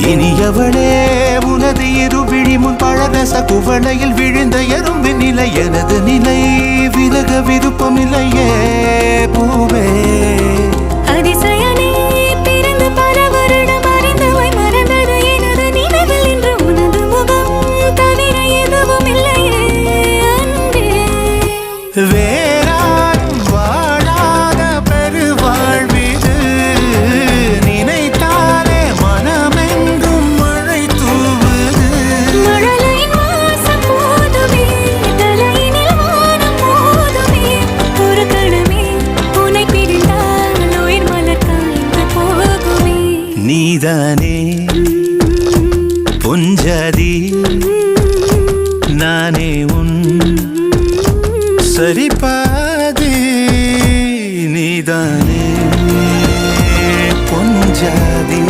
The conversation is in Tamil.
இனியவளே உனது இருவிழி முன் பழரச குவளையில் விழுந்த எறும்பின் நிலை எனது நிலை விலக விருப்பமில்லையே பூவே வேறாரும் வாழாத பெருவாழ்விது நினைத்தாலே மனமெங்கும் மழை தூவுது நீதானே பொஞ்சதி நானே உன் சரிபாதி நீதானே பொஞ்சாதி